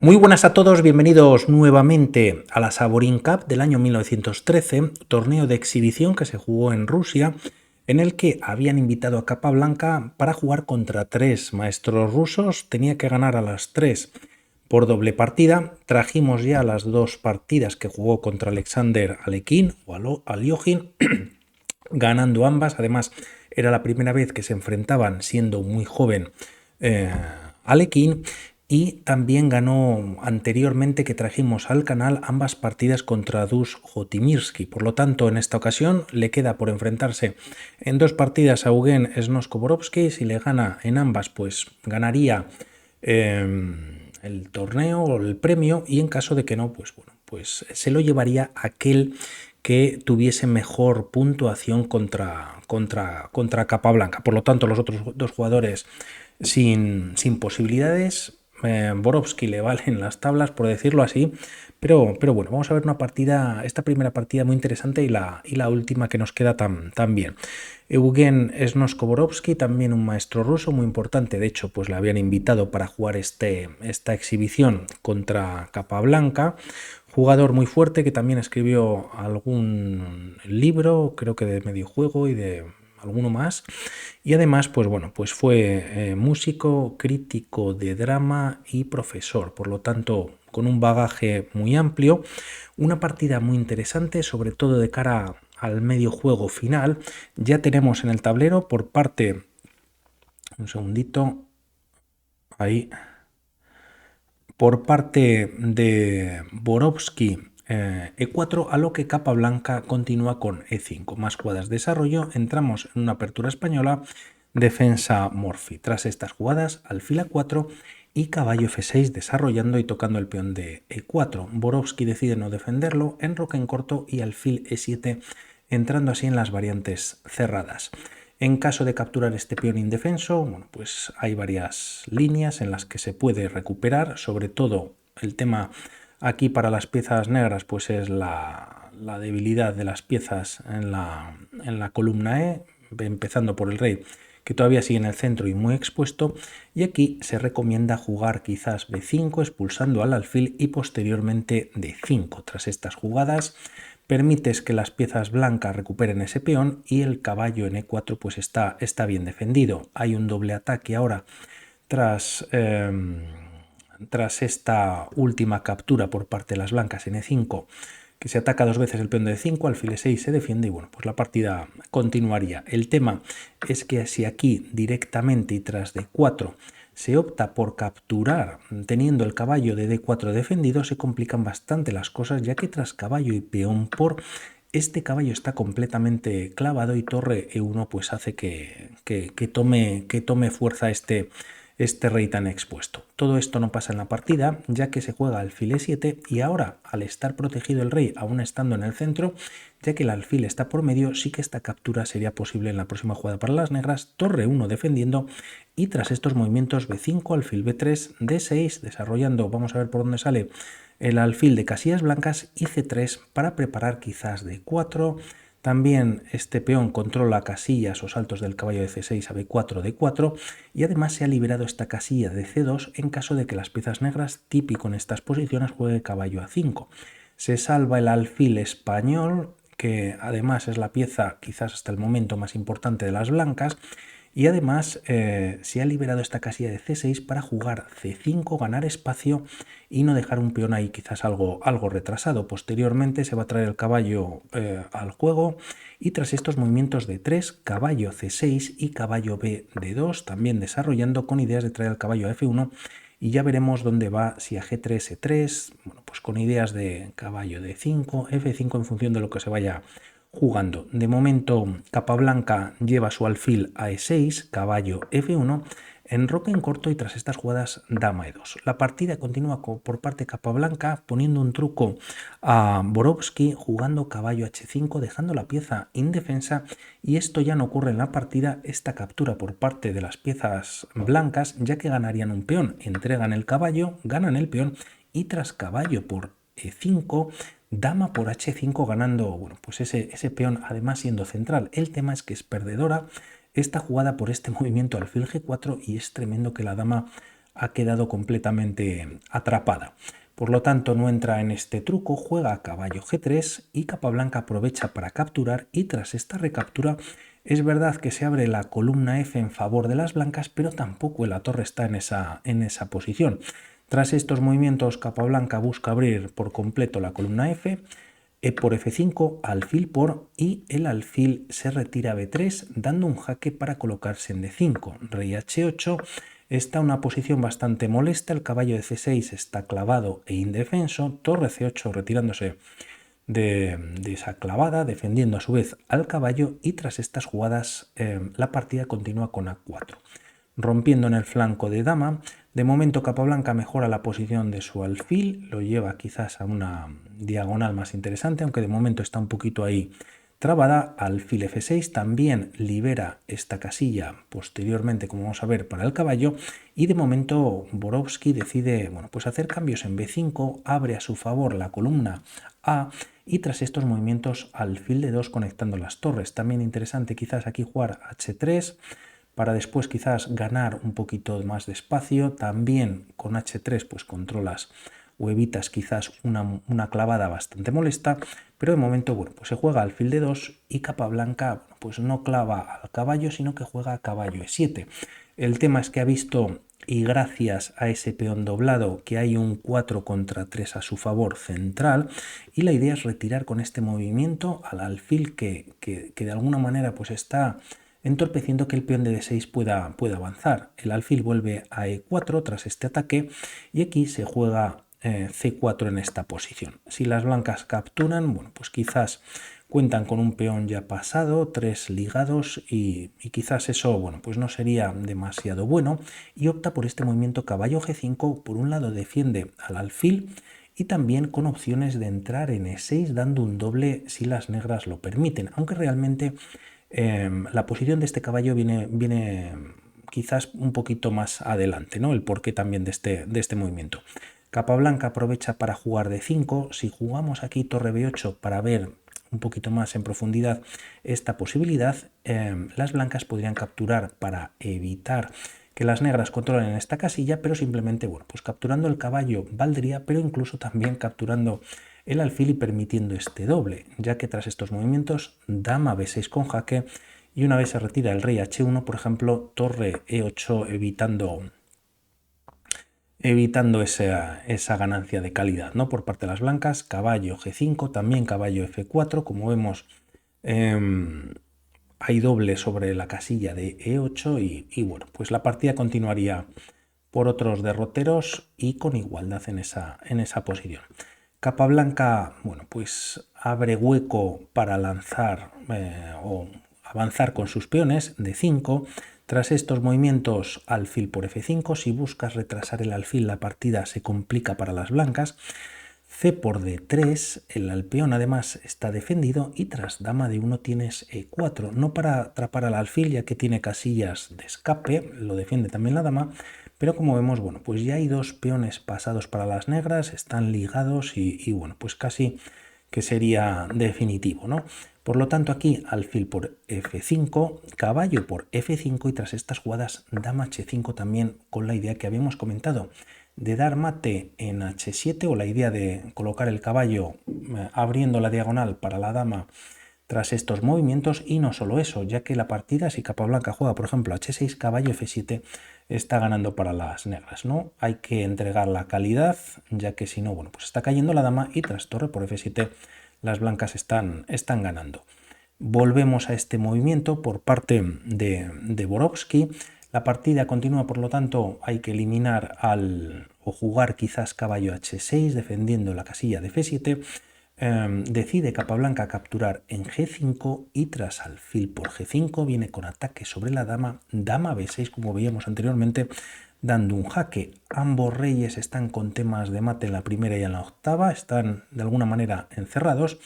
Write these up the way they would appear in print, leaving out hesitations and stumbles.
Muy buenas a todos, bienvenidos nuevamente a la Saborín Cup del año 1913, torneo de exhibición que se jugó en Rusia, en el que habían invitado a Capablanca para jugar contra tres maestros rusos. Tenía que ganar a las tres por doble partida. Trajimos ya las dos partidas que jugó contra Alexander Alekhine o Alyoshin, ganando ambas. Además, era la primera vez que se enfrentaban siendo muy joven Alekhine. Y también ganó anteriormente, que trajimos al canal, ambas partidas contra Dus Jotimirsky. Por lo tanto, en esta ocasión le queda por enfrentarse en dos partidas a Eugen Snoskoborovsky. Si le gana en ambas, pues ganaría el torneo o el premio, y en caso de que no, pues bueno, pues se lo llevaría aquel que tuviese mejor puntuación contra Capablanca. Por lo tanto, los otros dos jugadores sin posibilidades. Borovsky le valen las tablas, por decirlo así, pero bueno, vamos a ver una partida, esta primera partida muy interesante y la última que nos queda tan bien. Eugen Snoskoborovsky, también un maestro ruso muy importante, de hecho pues le habían invitado para jugar esta exhibición contra Capablanca. Jugador muy fuerte que también escribió algún libro, creo que de mediojuego y de alguno más, y además pues bueno, pues fue músico, crítico de drama y profesor, por lo tanto con un bagaje muy amplio. Una partida muy interesante, sobre todo de cara al medio juego final. Ya tenemos en el tablero por parte, un segundito, ahí, por parte de Borovsky, E4, a lo que Capablanca continúa con E5. Más jugadas de desarrollo, entramos en una apertura española, defensa Morphy. Tras estas jugadas, alfil A4 y caballo F6 desarrollando y tocando el peón de E4. Borovsky decide no defenderlo, enroque en corto y alfil E7, entrando así en las variantes cerradas. En caso de capturar este peón indefenso, bueno, pues hay varias líneas en las que se puede recuperar. Sobre todo el tema aquí para las piezas negras pues es la debilidad de las piezas en la columna E, empezando por el rey, que todavía sigue en el centro y muy expuesto, y aquí se recomienda jugar quizás B5 expulsando al alfil y posteriormente D5. Tras estas jugadas permites que las piezas blancas recuperen ese peón y el caballo en E4 pues está bien defendido. Hay un doble ataque ahora tras esta última captura por parte de las blancas en E5, que se ataca dos veces el peón de E5, alfil E6 se defiende y bueno, pues la partida continuaría. El tema es que si aquí directamente y tras D4 se opta por capturar teniendo el caballo de D4 defendido, se complican bastante las cosas, ya que tras caballo y peón por, este caballo está completamente clavado y torre E1 pues hace que tome fuerza este rey tan expuesto. Todo esto no pasa en la partida, ya que se juega alfil E7 y ahora, al estar protegido el rey, aún estando en el centro, ya que el alfil está por medio, sí que esta captura sería posible en la próxima jugada para las negras, torre 1 defendiendo, y tras estos movimientos B5, alfil B3, D6, desarrollando, vamos a ver por dónde sale el alfil de casillas blancas, y C3 para preparar quizás D4. También este peón controla casillas o saltos del caballo de C6 a B4, D4, y además se ha liberado esta casilla de C2 en caso de que las piezas negras, típico en estas posiciones, juegue caballo A5. Se salva el alfil español, que además es la pieza quizás hasta el momento más importante de las blancas, y además se ha liberado esta casilla de C6 para jugar C5, ganar espacio y no dejar un peón ahí quizás algo retrasado. Posteriormente se va a traer el caballo al juego, y tras estos movimientos de 3, caballo C6 y caballo B D2, también desarrollando con ideas de traer el caballo a F1, y ya veremos dónde va, si a G3, E3, bueno, pues con ideas de caballo D5, F5 en función de lo que se vaya jugando. De momento Capablanca lleva su alfil a E6, caballo F1, enroque en corto y tras estas jugadas dama E2. La partida continúa por parte de Capablanca poniendo un truco a Borovsky jugando caballo H5, dejando la pieza indefensa, y esto ya no ocurre en la partida, esta captura por parte de las piezas blancas, ya que ganarían un peón, entregan el caballo, ganan el peón y tras caballo por E5, dama por H5 ganando, bueno, pues ese peón además siendo central. El tema es que es perdedora esta jugada por este movimiento alfil G4 y es tremendo que la dama ha quedado completamente atrapada. Por lo tanto, no entra en este truco, juega caballo G3 y Capablanca aprovecha para capturar, y tras esta recaptura es verdad que se abre la columna F en favor de las blancas, pero tampoco la torre está en esa posición. Tras estos movimientos, Capablanca busca abrir por completo la columna F, E por F5, alfil por, y el alfil se retira a B3, dando un jaque para colocarse en D5. Rey H8, está una posición bastante molesta, el caballo de C6 está clavado e indefenso, torre C8 retirándose de esa clavada, defendiendo a su vez al caballo, y tras estas jugadas la partida continúa con A4. Rompiendo en el flanco de dama, de momento Capablanca mejora la posición de su alfil, lo lleva quizás a una diagonal más interesante, aunque de momento está un poquito ahí trabada. Alfil F6 también libera esta casilla posteriormente, como vamos a ver, para el caballo, y de momento Borovsky decide pues hacer cambios en B5, abre a su favor la columna A, y tras estos movimientos alfil de 2 conectando las torres. También interesante quizás aquí jugar H3 para después quizás ganar un poquito más de espacio. También con H3 pues controlas o evitas quizás una clavada bastante molesta, pero de momento pues se juega alfil de 2 y Capablanca pues no clava al caballo, sino que juega a caballo E7. El tema es que ha visto, y gracias a ese peón doblado, que hay un 4 contra 3 a su favor central, y la idea es retirar con este movimiento al alfil que de alguna manera pues está entorpeciendo que el peón de D6 pueda avanzar. El alfil vuelve a E4 tras este ataque, y aquí se juega C4 en esta posición. Si las blancas capturan, pues quizás cuentan con un peón ya pasado, 3 ligados, y quizás eso pues no sería demasiado bueno, y opta por este movimiento caballo G5. Por un lado defiende al alfil y también con opciones de entrar en E6 dando un doble si las negras lo permiten, aunque realmente la posición de este caballo viene quizás un poquito más adelante, ¿no? El porqué también de este movimiento. Capablanca aprovecha para jugar D5. Si jugamos aquí torre B8 para ver un poquito más en profundidad esta posibilidad, las blancas podrían capturar para evitar que las negras controlen esta casilla, pero simplemente, pues capturando el caballo valdría, pero incluso también capturando el alfil y permitiendo este doble, ya que tras estos movimientos dama B6 con jaque, y una vez se retira el rey H1, por ejemplo, torre E8 evitando esa ganancia de calidad, ¿no? Por parte de las blancas. Caballo G5, también caballo F4, como vemos hay doble sobre la casilla de E8, y bueno, pues la partida continuaría por otros derroteros y con igualdad en esa posición. Capablanca, pues abre hueco para lanzar o avanzar con sus peones de 5. Tras estos movimientos, alfil por F5. Si buscas retrasar el alfil, la partida se complica para las blancas. C por D3, el peón además está defendido, y tras dama de 1 tienes E4, no para atrapar al alfil ya que tiene casillas de escape, lo defiende también la dama, pero como vemos, pues ya hay dos peones pasados para las negras, están ligados y pues casi que sería definitivo, ¿no? Por lo tanto aquí alfil por F5, caballo por F5, y tras estas jugadas dama H5 también con la idea que habíamos comentado de dar mate en H7, o la idea de colocar el caballo abriendo la diagonal para la dama tras estos movimientos. Y no solo eso, ya que la partida, si Capablanca juega por ejemplo H6, caballo F7, está ganando para las negras, ¿no? Hay que entregar la calidad, ya que si no, pues está cayendo la dama, y tras torre por F7 las blancas están ganando. Volvemos a este movimiento por parte de Borovsky. La partida continúa, por lo tanto hay que eliminar o jugar quizás caballo H6 defendiendo la casilla de F7. Decide Capablanca capturar en G5, y tras alfil por G5 viene con ataque sobre la dama, dama B6 como veíamos anteriormente, dando un jaque. Ambos reyes están con temas de mate en la primera y en la octava, están de alguna manera encerrados.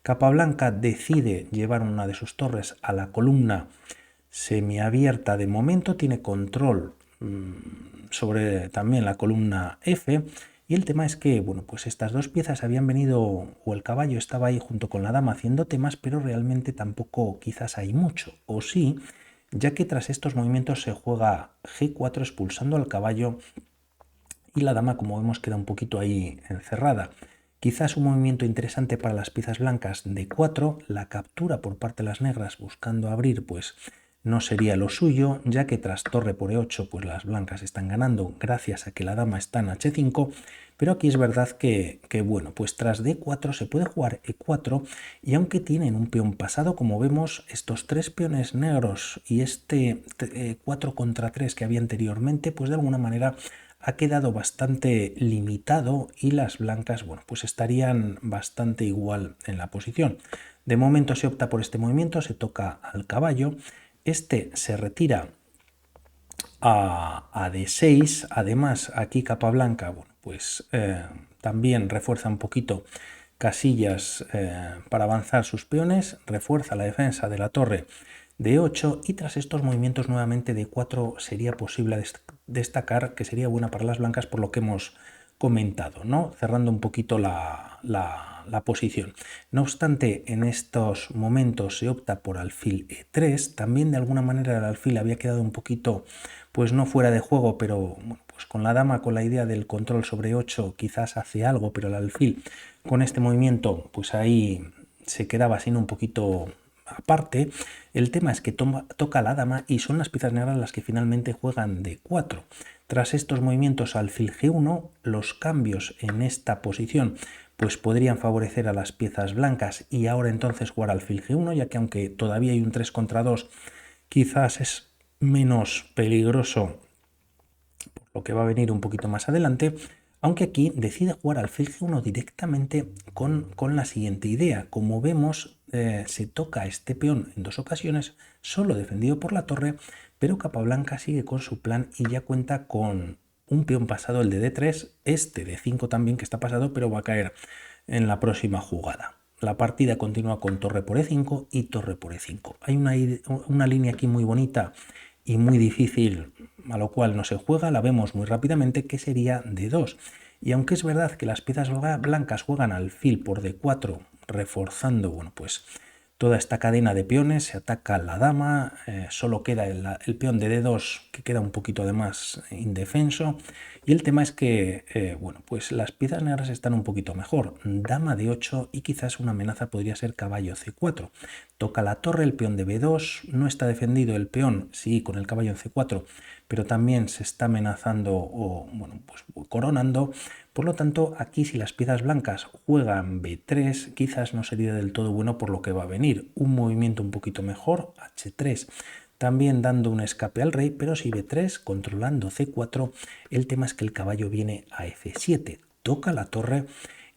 Capablanca decide llevar una de sus torres a la columna semiabierta de momento, tiene control sobre también la columna F, y el tema es que pues estas dos piezas habían venido, o el caballo estaba ahí junto con la dama haciendo temas, pero realmente tampoco quizás hay mucho, o sí, ya que tras estos movimientos se juega G4 expulsando al caballo y la dama, como vemos, queda un poquito ahí encerrada. Quizás un movimiento interesante para las piezas blancas D4, la captura por parte de las negras buscando abrir, pues no sería lo suyo, ya que tras torre por E8 pues las blancas están ganando gracias a que la dama está en H5, pero aquí es verdad que bueno, pues tras D4 se puede jugar E4 y aunque tienen un peón pasado, como vemos, estos tres peones negros y este 4 contra 3 que había anteriormente, pues de alguna manera ha quedado bastante limitado y las blancas, bueno, pues estarían bastante igual en la posición. De momento se opta por este movimiento, se toca al caballo. Este se retira a D6, además aquí capa blanca, bueno, pues también refuerza un poquito casillas para avanzar sus peones, refuerza la defensa de la torre de 8 y tras estos movimientos nuevamente de 4 sería posible destacar que sería buena para las blancas por lo que hemos comentado, ¿no? Cerrando un poquito la posición. No obstante, en estos momentos se opta por alfil E3, también de alguna manera el alfil había quedado un poquito, pues no fuera de juego, pero bueno, pues con la dama, con la idea del control sobre 8 quizás hace algo, pero el alfil con este movimiento, pues ahí se quedaba sin un poquito aparte. El tema es que toca la dama y son las piezas negras las que finalmente juegan D4. Tras estos movimientos alfil G1, los cambios en esta posición pues podrían favorecer a las piezas blancas y ahora entonces jugar alfil G1, ya que aunque todavía hay un 3 contra 2, quizás es menos peligroso por lo que va a venir un poquito más adelante, aunque aquí decide jugar alfil G1 directamente con la siguiente idea. Como vemos, se toca este peón en dos ocasiones, solo defendido por la torre, pero Capablanca sigue con su plan y ya cuenta con un peón pasado, el de D3, este de 5 también que está pasado, pero va a caer en la próxima jugada. La partida continúa con torre por E5 y torre por E5. Hay una línea aquí muy bonita y muy difícil, a lo cual no se juega, la vemos muy rápidamente, que sería D2. Y aunque es verdad que las piezas blancas juegan alfil por D4, reforzando, bueno, pues toda esta cadena de peones, se ataca la dama, solo queda el peón de D2 que queda un poquito además indefenso y el tema es que, bueno, pues las piezas negras están un poquito mejor, dama de 8 y quizás una amenaza podría ser caballo C4. Toca la torre, el peón de B2, no está defendido el peón, sí, con el caballo en C4, pero también se está amenazando o, bueno, pues coronando. Por lo tanto, aquí si las piezas blancas juegan B3, quizás no sería del todo bueno por lo que va a venir. Un movimiento un poquito mejor, H3, también dando un escape al rey, pero si B3, controlando C4, el tema es que el caballo viene a F7, toca la torre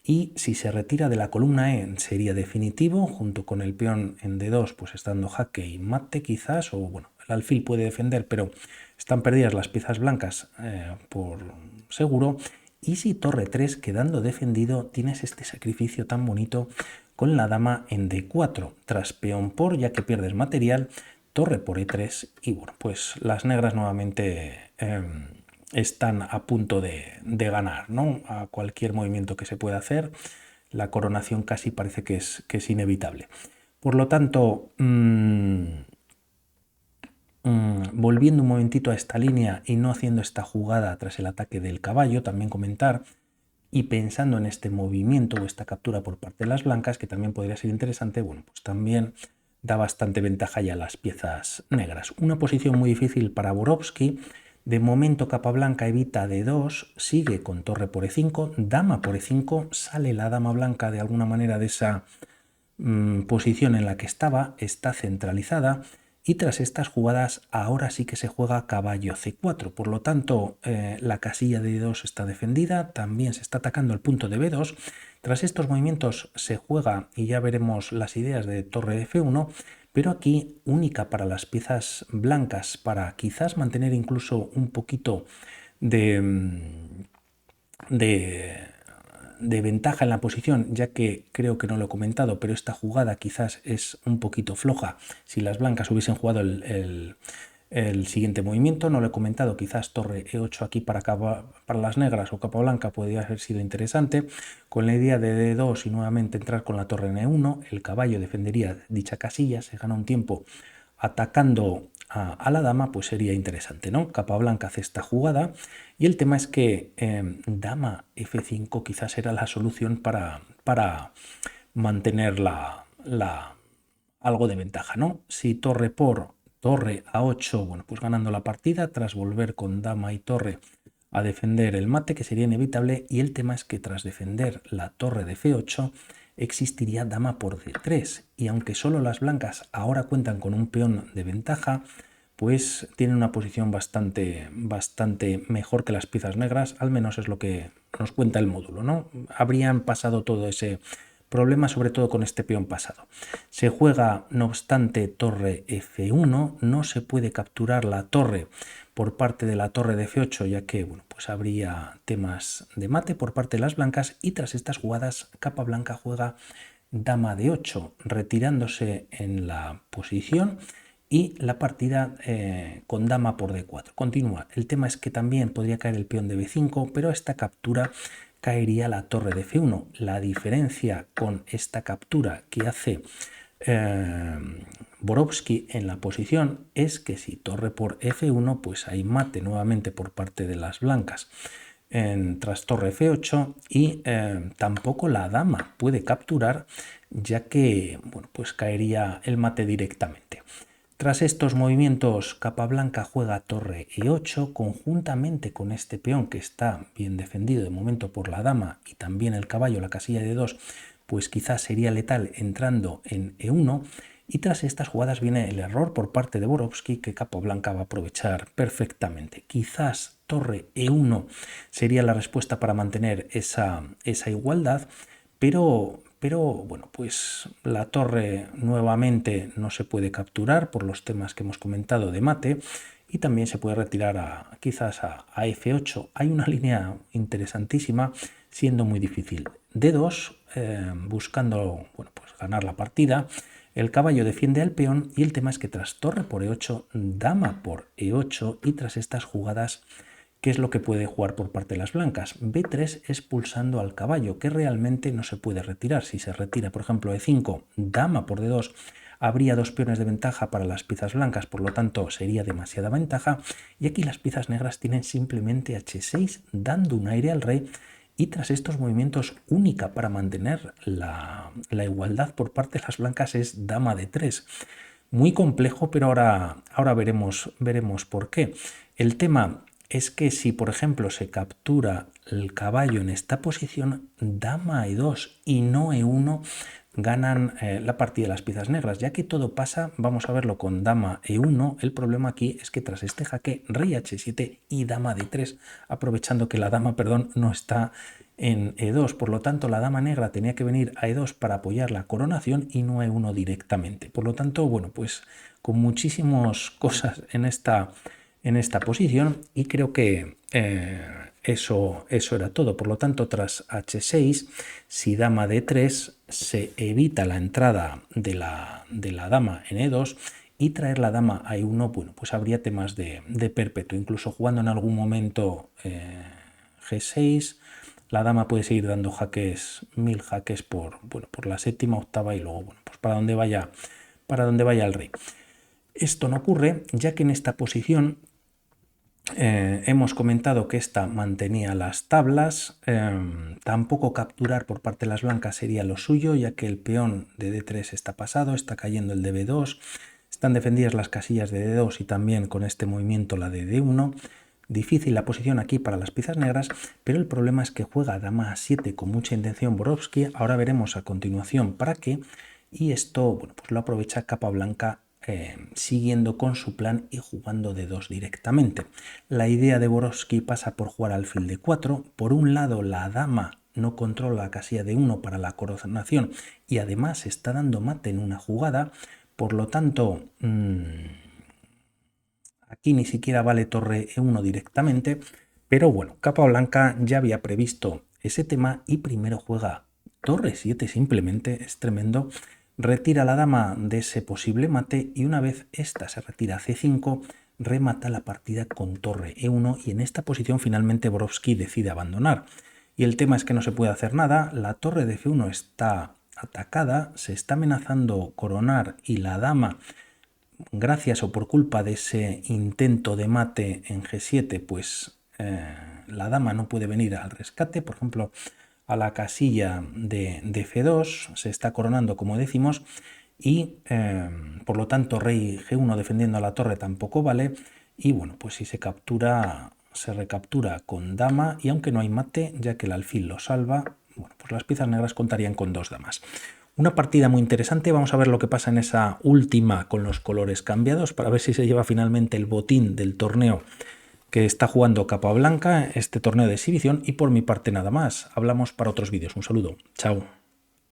y si se retira de la columna E sería definitivo, junto con el peón en D2, pues estando jaque y mate quizás, o bueno, el alfil puede defender, pero están perdidas las piezas blancas por seguro. Y si torre 3, quedando defendido, tienes este sacrificio tan bonito con la dama en D4, tras peón por, ya que pierdes material, torre por E3 y bueno, pues las negras nuevamente están a punto de ganar, ¿no? A cualquier movimiento que se pueda hacer, la coronación casi parece que es inevitable. Por lo tanto, volviendo un momentito a esta línea y no haciendo esta jugada tras el ataque del caballo, también comentar, y pensando en este movimiento o esta captura por parte de las blancas, que también podría ser interesante, bueno, pues también da bastante ventaja ya a las piezas negras. Una posición muy difícil para Borovsky. De momento Capablanca evita D2, sigue con torre por E5, dama por E5, sale la dama blanca de alguna manera de esa posición en la que estaba, está centralizada y tras estas jugadas ahora sí que se juega caballo C4. Por lo tanto, la casilla de D2 está defendida, también se está atacando el punto de B2. Tras estos movimientos se juega, y ya veremos las ideas de torre F1, pero aquí única para las piezas blancas, para quizás mantener incluso un poquito de ventaja en la posición, ya que creo que no lo he comentado, pero esta jugada quizás es un poquito floja. Si las blancas hubiesen jugado el siguiente movimiento, no lo he comentado, quizás torre E8 aquí para las negras o capa blanca podría haber sido interesante, con la idea de D2 y nuevamente entrar con la torre en E1, el caballo defendería dicha casilla, se gana un tiempo atacando a la dama, pues sería interesante, ¿no? Capa blanca hace esta jugada y el tema es que dama F5 quizás era la solución para mantener algo de ventaja, ¿no? Si torre por torre A8, bueno, pues ganando la partida tras volver con dama y torre a defender el mate, que sería inevitable, y el tema es que tras defender la torre de F8 existiría dama por D3, y aunque solo las blancas ahora cuentan con un peón de ventaja, pues tienen una posición bastante mejor que las piezas negras, al menos es lo que nos cuenta el módulo, ¿no? Habrían pasado todo ese problema, sobre todo con este peón pasado. Se juega, no obstante, torre F1, no se puede capturar la torre por parte de la torre de F8, ya que bueno, pues habría temas de mate por parte de las blancas, y tras estas jugadas capa blanca juega dama de 8, retirándose en la posición, y la partida con dama por D4 continúa. El tema es que también podría caer el peón de B5, pero esta captura caería la torre de F1. La diferencia con esta captura que hace Borovsky en la posición es que si torre por F1, pues hay mate nuevamente por parte de las blancas tras torre F8, y tampoco la dama puede capturar, ya que bueno, pues caería el mate directamente. Tras estos movimientos, capa blanca juega torre E8 conjuntamente con este peón que está bien defendido de momento por la dama, y también el caballo, la casilla de 2, pues quizás sería letal entrando en E1, y tras estas jugadas viene el error por parte de Borovsky que capa blanca va a aprovechar perfectamente. Quizás torre E1 sería la respuesta para mantener esa igualdad, pero bueno, pues la torre nuevamente no se puede capturar por los temas que hemos comentado de mate, y también se puede retirar quizás a F8. Hay una línea interesantísima, siendo muy difícil. D2, buscando bueno, pues ganar la partida. El caballo defiende al peón, y el tema es que tras torre por E8, dama por E8, y tras estas jugadas, ¿qué es lo que puede jugar por parte de las blancas? B3 expulsando al caballo, que realmente no se puede retirar. Si se retira, por ejemplo, E5, dama por D2, habría dos peones de ventaja para las piezas blancas, por lo tanto sería demasiada ventaja, y aquí las piezas negras tienen simplemente H6, dando un aire al rey, y tras estos movimientos única para mantener la igualdad por parte de las blancas es dama D3. Muy complejo, pero ahora veremos por qué. El tema es que si, por ejemplo, se captura el caballo en esta posición, dama E2 y no E1, ganan la partida de las piezas negras. Ya que todo pasa, vamos a verlo con dama E1, el problema aquí es que tras este jaque, rey H7 y dama D3, aprovechando que la dama, perdón, no está en E2, por lo tanto la dama negra tenía que venir a E2 para apoyar la coronación y no a E1 directamente. Por lo tanto, bueno, pues con muchísimas cosas en esta posición, y creo que eso era todo. Por lo tanto, tras H6, si dama D3, se evita la entrada de la dama en E2, y traer la dama a E1, bueno, pues habría temas de perpetuo, incluso jugando en algún momento G6, la dama puede seguir dando jaques, 1000 jaques por la séptima, octava, y luego, bueno, pues para donde vaya el rey. Esto no ocurre, ya que en esta posición hemos comentado que esta mantenía las tablas. Tampoco capturar por parte de las blancas sería lo suyo, ya que el peón de D3 está pasado, está cayendo el de B2, están defendidas las casillas de D2 y también con este movimiento la de D1. Difícil la posición aquí para las piezas negras, pero el problema es que juega dama A7 con mucha intención Borovsky. Ahora veremos a continuación para qué, y esto bueno, pues lo aprovecha capa blanca siguiendo con su plan y jugando D2 directamente. La idea de Borovsky pasa por jugar alfil D4. Por un lado, la dama no controla la casilla de 1 para la coronación, y además está dando mate en una jugada, por lo tanto aquí ni siquiera vale torre E1 directamente, pero bueno, capa blanca ya había previsto ese tema y primero juega torre 7 simplemente, es tremendo, retira la dama de ese posible mate, y una vez esta se retira a C5, remata la partida con torre E1, y en esta posición finalmente Borovsky decide abandonar. Y el tema es que no se puede hacer nada, la torre de F1 está atacada, se está amenazando coronar, y la dama gracias o por culpa de ese intento de mate en G7, pues la dama no puede venir al rescate, por ejemplo, a la casilla de F2, se está coronando como decimos, y por lo tanto rey G1 defendiendo a la torre tampoco vale, y bueno, pues si se captura, se recaptura con dama, y aunque no hay mate, ya que el alfil lo salva, bueno, pues las piezas negras contarían con 2 damas. Una partida muy interesante, vamos a ver lo que pasa en esa última con los colores cambiados para ver si se lleva finalmente el botín del torneo que está jugando Capablanca, este torneo de exhibición, y por mi parte nada más. Hablamos para otros vídeos. Un saludo. Chao.